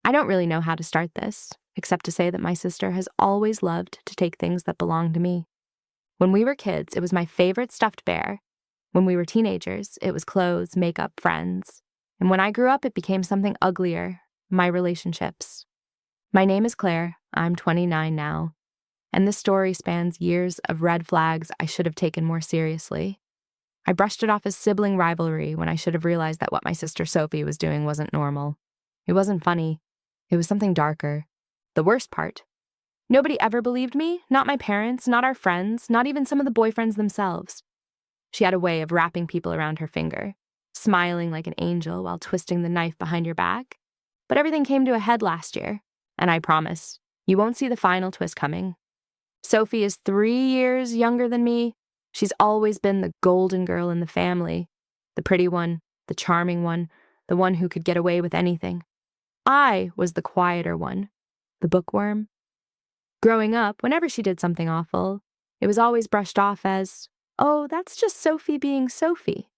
I don't really know how to start this, except to say that my sister has always loved to take things that belong to me. When we were kids, it was my favorite stuffed bear. When we were teenagers, it was clothes, makeup, friends. And when I grew up, it became something uglier, my relationships. My name is Claire. I'm 29 now. And this story spans years of red flags I should have taken more seriously. I brushed it off as sibling rivalry when I should have realized that what my sister Sophie was doing wasn't normal. It wasn't funny. It was something darker. The worst part. Nobody ever believed me, not my parents, not our friends, not even some of the boyfriends themselves. She had a way of wrapping people around her finger, smiling like an angel while twisting the knife behind your back. But everything came to a head last year, and I promise, you won't see the final twist coming. Sophie is 3 years younger than me. She's always been the golden girl in the family, the pretty one, the charming one, the one who could get away with anything. I was the quieter one, the bookworm. Growing up, whenever she did something awful, it was always brushed off as, oh, that's just Sophie being Sophie.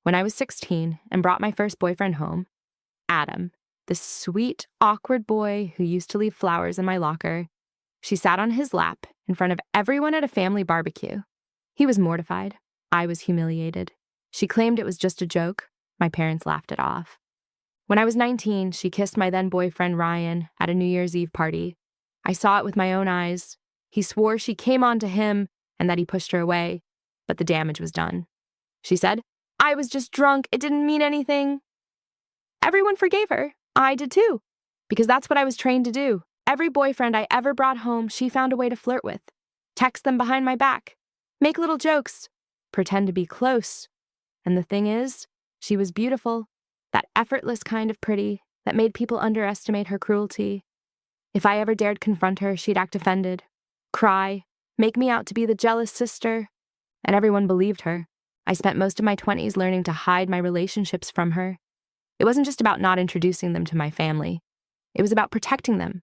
When I was 16 and brought my first boyfriend home, Adam, the sweet, awkward boy who used to leave flowers in my locker, she sat on his lap in front of everyone at a family barbecue. He was mortified. I was humiliated. She claimed it was just a joke. My parents laughed it off. When I was 19, she kissed my then boyfriend Ryan at a New Year's Eve party. I saw it with my own eyes. He swore she came on to him and that he pushed her away, but the damage was done. She said, I was just drunk. It didn't mean anything. Everyone forgave her. I did too, because that's what I was trained to do. Every boyfriend I ever brought home, she found a way to flirt with. Text them behind my back. Make little jokes. Pretend to be close. And the thing is, she was beautiful. That effortless kind of pretty that made people underestimate her cruelty. If I ever dared confront her, she'd act offended, cry, make me out to be the jealous sister. And everyone believed her. I spent most of my 20s learning to hide my relationships from her. It wasn't just about not introducing them to my family. It was about protecting them,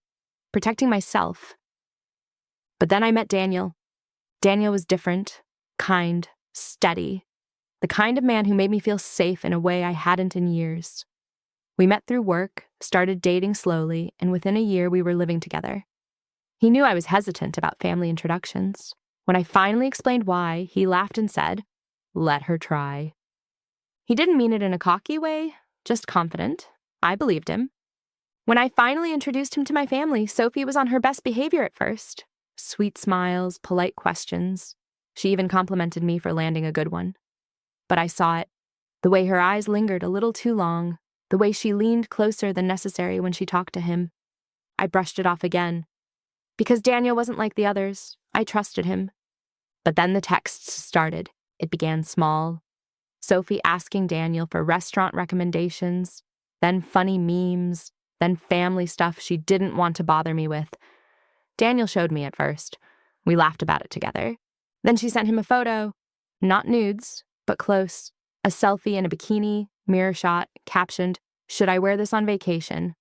protecting myself. But then I met Daniel. Daniel was different, kind, steady, the kind of man who made me feel safe in a way I hadn't in years. We met through work, started dating slowly, and within a year we were living together. He knew I was hesitant about family introductions. When I finally explained why, he laughed and said, "Let her try." He didn't mean it in a cocky way, just confident. I believed him. When I finally introduced him to my family, Sophie was on her best behavior at first. Sweet smiles, polite questions. She even complimented me for landing a good one. But I saw it. The way her eyes lingered a little too long. The way she leaned closer than necessary when she talked to him. I brushed it off again. Because Daniel wasn't like the others, I trusted him. But then the texts started. It began small. Sophie asking Daniel for restaurant recommendations, then funny memes, then family stuff she didn't want to bother me with. Daniel showed me at first. We laughed about it together. Then she sent him a photo. Not nudes, but close. A selfie in a bikini, mirror shot, captioned, "Should I wear this on vacation?"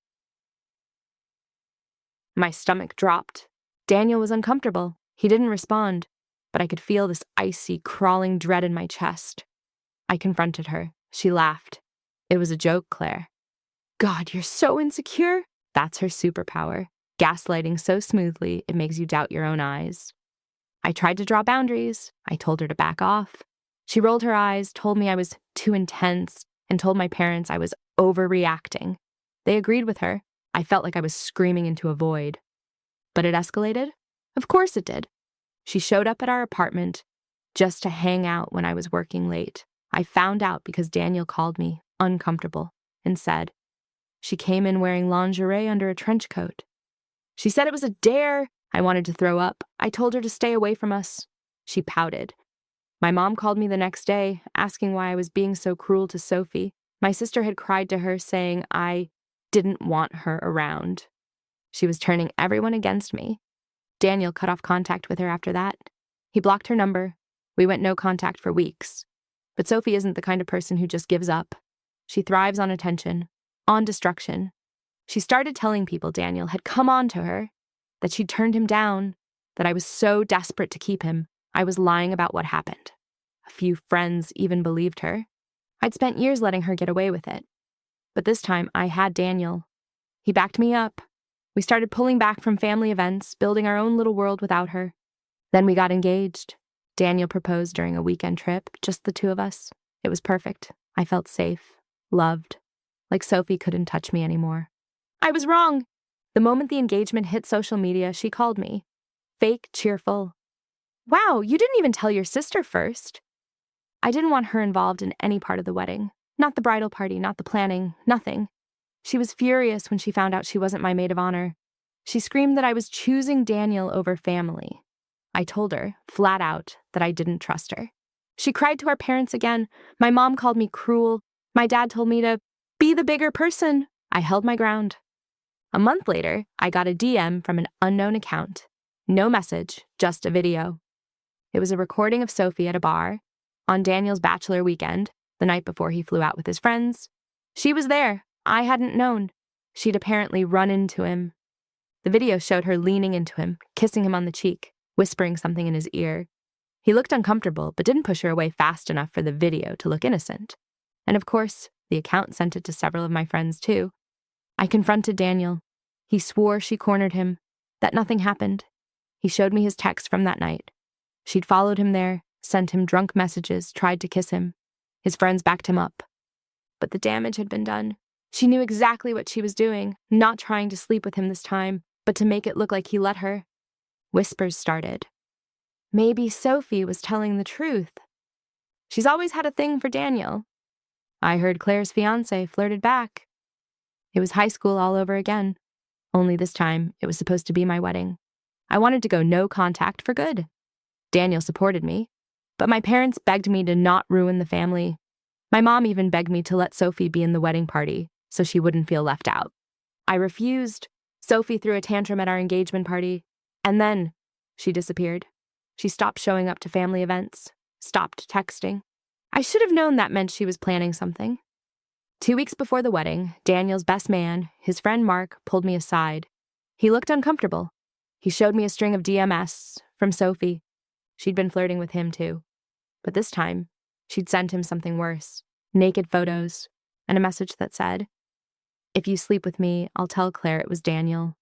My stomach dropped. Daniel was uncomfortable. He didn't respond, but I could feel this icy, crawling dread in my chest. I confronted her. She laughed. It was a joke, Claire. God, you're so insecure. That's her superpower. Gaslighting so smoothly, it makes you doubt your own eyes. I tried to draw boundaries. I told her to back off. She rolled her eyes, told me I was too intense, and told my parents I was overreacting. They agreed with her. I felt like I was screaming into a void. But it escalated? Of course it did. She showed up at our apartment just to hang out when I was working late. I found out because Daniel called me, uncomfortable, and said, she came in wearing lingerie under a trench coat. She said it was a dare. I wanted to throw up. I told her to stay away from us. She pouted. My mom called me the next day, asking why I was being so cruel to Sophie. My sister had cried to her, saying I didn't want her around. She was turning everyone against me. Daniel cut off contact with her after that. He blocked her number. We went no contact for weeks. But Sophie isn't the kind of person who just gives up. She thrives on attention, on destruction. She started telling people Daniel had come on to her, that she'd turned him down, that I was so desperate to keep him, I was lying about what happened. A few friends even believed her. I'd spent years letting her get away with it. But this time I had Daniel. He backed me up. We started pulling back from family events, building our own little world without her. Then we got engaged. Daniel proposed during a weekend trip, just the two of us. It was perfect. I felt safe, loved, like Sophie couldn't touch me anymore. I was wrong. The moment the engagement hit social media, she called me. Fake, cheerful. Wow, you didn't even tell your sister first. I didn't want her involved in any part of the wedding. Not the bridal party, not the planning, nothing. She was furious when she found out she wasn't my maid of honor. She screamed that I was choosing Daniel over family. I told her, flat out, that I didn't trust her. She cried to our parents again. My mom called me cruel. My dad told me to be the bigger person. I held my ground. A month later, I got a DM from an unknown account. No message, just a video. It was a recording of Sophie at a bar on Daniel's bachelor weekend, the night before he flew out with his friends. She was there. I hadn't known. She'd apparently run into him. The video showed her leaning into him, kissing him on the cheek, whispering something in his ear. He looked uncomfortable, but didn't push her away fast enough for the video to look innocent. And of course, the account sent it to several of my friends too. I confronted Daniel. He swore she cornered him, that nothing happened. He showed me his text from that night. She'd followed him there, sent him drunk messages, tried to kiss him. His friends backed him up. But the damage had been done. She knew exactly what she was doing, not trying to sleep with him this time, but to make it look like he let her. Whispers started. Maybe Sophie was telling the truth. She's always had a thing for Daniel. I heard Claire's fiancé flirted back. It was high school all over again. Only this time, it was supposed to be my wedding. I wanted to go no contact for good. Daniel supported me, but my parents begged me to not ruin the family. My mom even begged me to let Sophie be in the wedding party so she wouldn't feel left out. I refused. Sophie threw a tantrum at our engagement party, and then she disappeared. She stopped showing up to family events, stopped texting. I should have known that meant she was planning something. 2 weeks before the wedding, Daniel's best man, his friend Mark, pulled me aside. He looked uncomfortable. He showed me a string of DMS from Sophie. She'd been flirting with him too. But this time, she'd sent him something worse. Naked photos, and a message that said, "If you sleep with me, I'll tell Claire it was Daniel."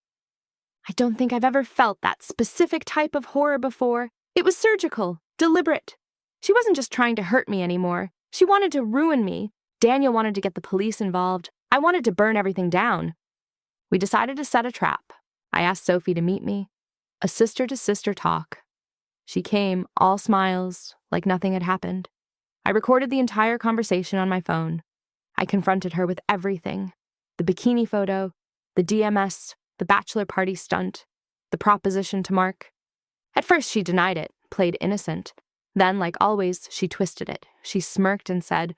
I don't think I've ever felt that specific type of horror before. It was surgical, deliberate. She wasn't just trying to hurt me anymore. She wanted to ruin me. Daniel wanted to get the police involved. I wanted to burn everything down. We decided to set a trap. I asked Sophie to meet me. A sister-to-sister talk. She came, all smiles, like nothing had happened. I recorded the entire conversation on my phone. I confronted her with everything. The bikini photo, the DMS, the bachelor party stunt, the proposition to Mark. At first she denied it, played innocent. Then, like always, she twisted it. She smirked and said,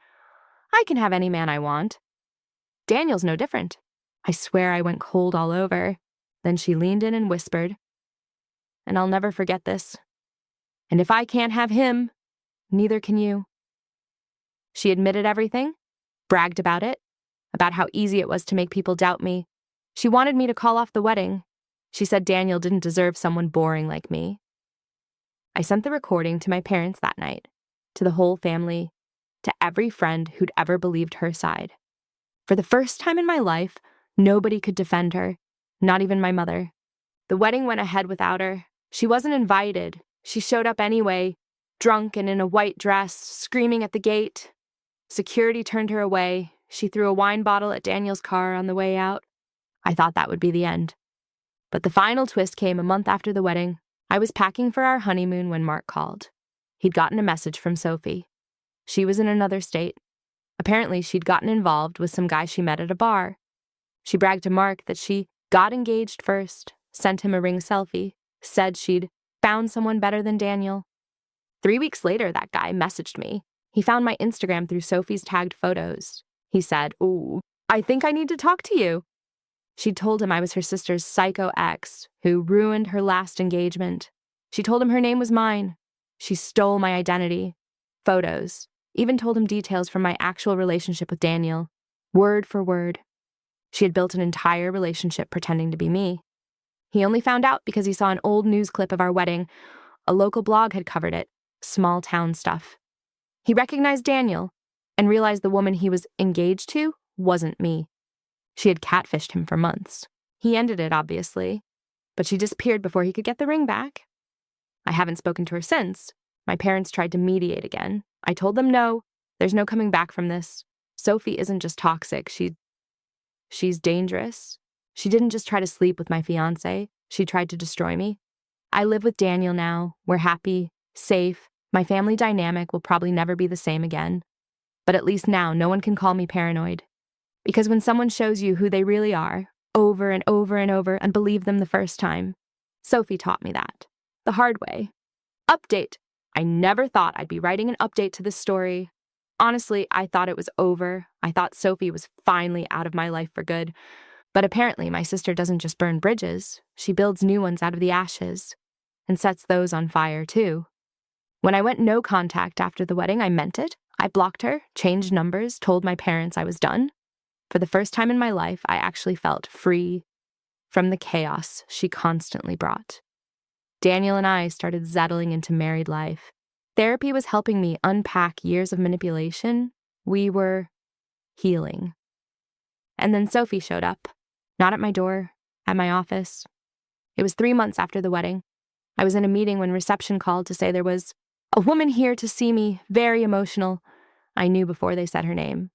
"I can have any man I want." Daniel's no different. I swear I went cold all over. Then she leaned in and whispered, and I'll never forget this, "And if I can't have him, neither can you." She admitted everything, bragged about it, about how easy it was to make people doubt me. She wanted me to call off the wedding. She said Daniel didn't deserve someone boring like me. I sent the recording to my parents that night, to the whole family, to every friend who'd ever believed her side. For the first time in my life, nobody could defend her, not even my mother. The wedding went ahead without her. She wasn't invited. She showed up anyway, drunk and in a white dress, screaming at the gate. Security turned her away. She threw a wine bottle at Daniel's car on the way out. I thought that would be the end. But the final twist came a month after the wedding. I was packing for our honeymoon when Mark called. He'd gotten a message from Sophie. She was in another state. Apparently, she'd gotten involved with some guy she met at a bar. She bragged to Mark that she got engaged first, sent him a ring selfie, said she'd found someone better than Daniel. 3 weeks later, that guy messaged me. He found my Instagram through Sophie's tagged photos. He said, "Ooh, I think I need to talk to you." She'd told him I was her sister's psycho ex who ruined her last engagement. She told him her name was mine. She stole my identity, photos, even told him details from my actual relationship with Daniel, word for word. She had built an entire relationship pretending to be me. He only found out because he saw an old news clip of our wedding. A local blog had covered it, small town stuff. He recognized Daniel and realized the woman he was engaged to wasn't me. She had catfished him for months. He ended it, obviously, but she disappeared before he could get the ring back. I haven't spoken to her since. My parents tried to mediate again. I told them no, there's no coming back from this. Sophie isn't just toxic, she's dangerous. She didn't just try to sleep with my fiancé, she tried to destroy me. I live with Daniel now. We're happy, safe. My family dynamic will probably never be the same again. But at least now, no one can call me paranoid. Because when someone shows you who they really are, over and over and over, and believe them the first time, Sophie taught me that. The hard way. Update. I never thought I'd be writing an update to this story. Honestly, I thought it was over. I thought Sophie was finally out of my life for good. But apparently, my sister doesn't just burn bridges. She builds new ones out of the ashes. And sets those on fire, too. When I went no contact after the wedding, I meant it. I blocked her, changed numbers, told my parents I was done. For the first time in my life, I actually felt free from the chaos she constantly brought. Daniel and I started settling into married life. Therapy was helping me unpack years of manipulation. We were healing. And then Sophie showed up. Not at my door, at my office. It was 3 months after the wedding. I was in a meeting when reception called to say there was a woman here to see me, very emotional. I knew before they said her name.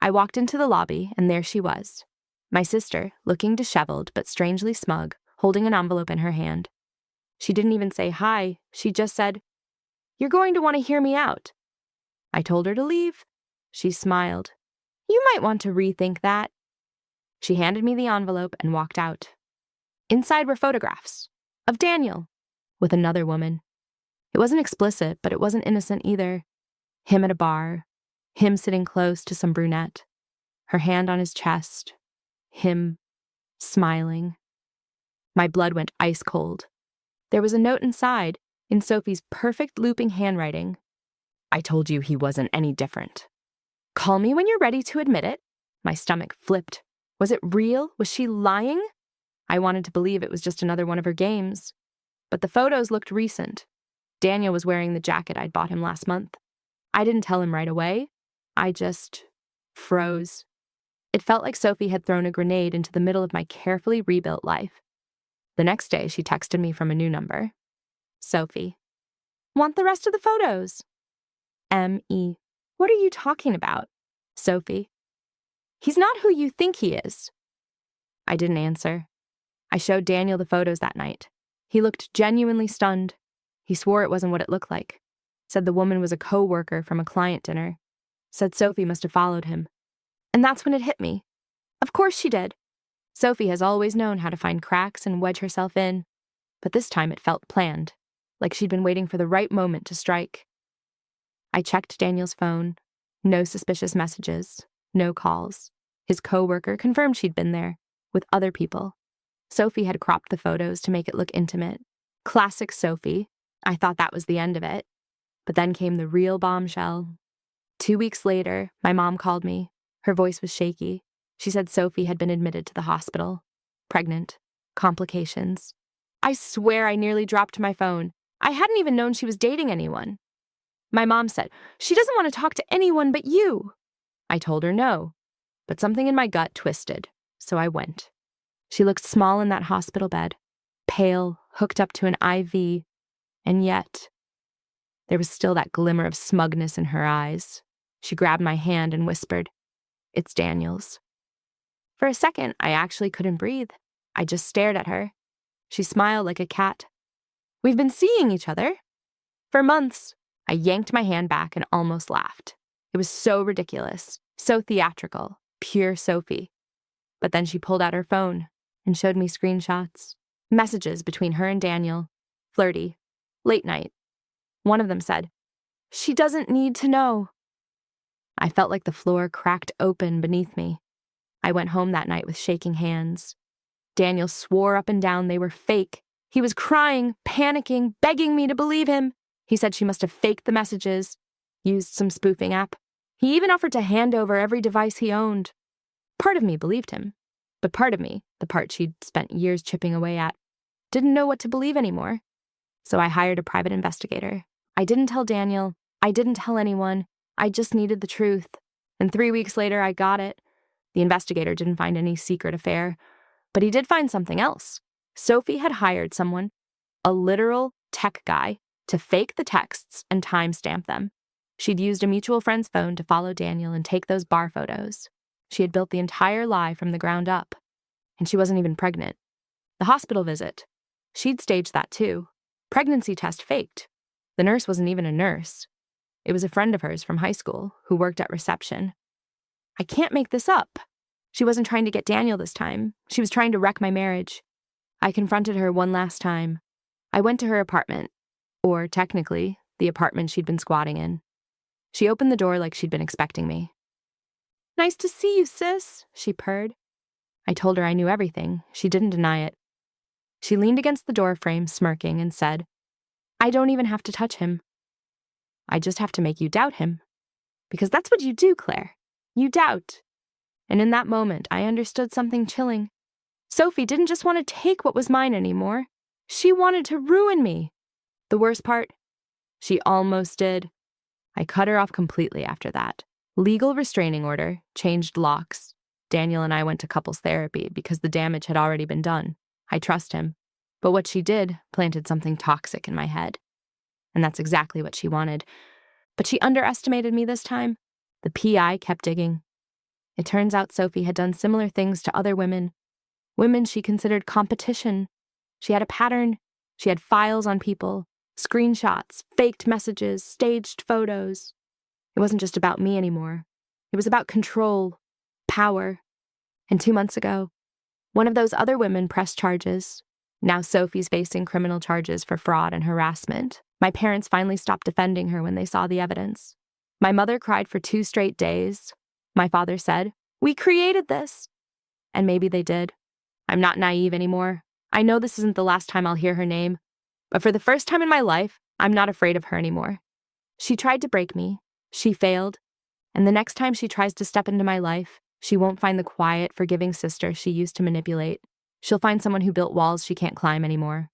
I walked into the lobby, and there she was. My sister, looking disheveled but strangely smug, holding an envelope in her hand. She didn't even say hi. She just said, "You're going to want to hear me out." I told her to leave. She smiled. "You might want to rethink that." She handed me the envelope and walked out. Inside were photographs of Daniel with another woman. It wasn't explicit, but it wasn't innocent either. Him at a bar, him sitting close to some brunette, her hand on his chest, him smiling. My blood went ice cold. There was a note inside, in Sophie's perfect looping handwriting. "I told you he wasn't any different. Call me when you're ready to admit it." My stomach flipped. Was it real? Was she lying? I wanted to believe it was just another one of her games. But the photos looked recent. Daniel was wearing the jacket I'd bought him last month. I didn't tell him right away. I just froze. It felt like Sophie had thrown a grenade into the middle of my carefully rebuilt life. The next day, she texted me from a new number. "Sophie, want the rest of the photos?" M.E. "What are you talking about?" Sophie, "He's not who you think he is." I didn't answer. I showed Daniel the photos that night. He looked genuinely stunned. He swore it wasn't what it looked like. Said the woman was a co-worker from a client dinner. Said Sophie must have followed him. And that's when it hit me. Of course she did. Sophie has always known how to find cracks and wedge herself in. But this time it felt planned, like she'd been waiting for the right moment to strike. I checked Daniel's phone. No suspicious messages. No calls. His co-worker confirmed she'd been there, with other people. Sophie had cropped the photos to make it look intimate. Classic Sophie. I thought that was the end of it. But then came the real bombshell. 2 weeks later, my mom called me. Her voice was shaky. She said Sophie had been admitted to the hospital. Pregnant. Complications. I swear I nearly dropped my phone. I hadn't even known she was dating anyone. My mom said, "She doesn't want to talk to anyone but you." I told her no, but something in my gut twisted, so I went. She looked small in that hospital bed, pale, hooked up to an IV, and yet there was still that glimmer of smugness in her eyes. She grabbed my hand and whispered, "It's Daniel's." For a second, I actually couldn't breathe. I just stared at her. She smiled like a cat. "We've been seeing each other." "For months." I yanked my hand back and almost laughed. It was so ridiculous, so theatrical, pure Sophie. But then she pulled out her phone and showed me screenshots, messages between her and Daniel, flirty, late night. One of them said, "She doesn't need to know." I felt like the floor cracked open beneath me. I went home that night with shaking hands. Daniel swore up and down they were fake. He was crying, panicking, begging me to believe him. He said she must have faked the messages, used some spoofing app. He even offered to hand over every device he owned. Part of me believed him, but part of me, the part she'd spent years chipping away at, didn't know what to believe anymore. So I hired a private investigator. I didn't tell Daniel. I didn't tell anyone. I just needed the truth. And 3 weeks later, I got it. The investigator didn't find any secret affair, but he did find something else. Sophie had hired someone, a literal tech guy, to fake the texts and timestamp them. She'd used a mutual friend's phone to follow Daniel and take those bar photos. She had built the entire lie from the ground up. And she wasn't even pregnant. The hospital visit. She'd staged that too. Pregnancy test faked. The nurse wasn't even a nurse. It was a friend of hers from high school who worked at reception. I can't make this up. She wasn't trying to get Daniel this time. She was trying to wreck my marriage. I confronted her one last time. I went to her apartment, or technically, the apartment she'd been squatting in. She opened the door like she'd been expecting me. "Nice to see you, sis," she purred. I told her I knew everything. She didn't deny it. She leaned against the door frame, smirking, and said, "I don't even have to touch him. I just have to make you doubt him. Because that's what you do, Claire. You doubt." And in that moment, I understood something chilling. Sophie didn't just want to take what was mine anymore. She wanted to ruin me. The worst part? She almost did. I cut her off completely after that. Legal restraining order, changed locks. Daniel and I went to couples therapy because the damage had already been done. I trust him. But what she did planted something toxic in my head. And that's exactly what she wanted. But she underestimated me this time. The PI kept digging. It turns out Sophie had done similar things to other women. Women she considered competition. She had a pattern. She had files on people, screenshots, faked messages, staged photos. It wasn't just about me anymore. It was about control, power. And 2 months ago, one of those other women pressed charges. Now Sophie's facing criminal charges for fraud and harassment. My parents finally stopped defending her when they saw the evidence. My mother cried for 2 straight days. My father said, "We created this." And maybe they did. I'm not naive anymore. I know this isn't the last time I'll hear her name. But for the first time in my life, I'm not afraid of her anymore. She tried to break me. She failed. And the next time she tries to step into my life, she won't find the quiet, forgiving sister she used to manipulate. She'll find someone who built walls she can't climb anymore.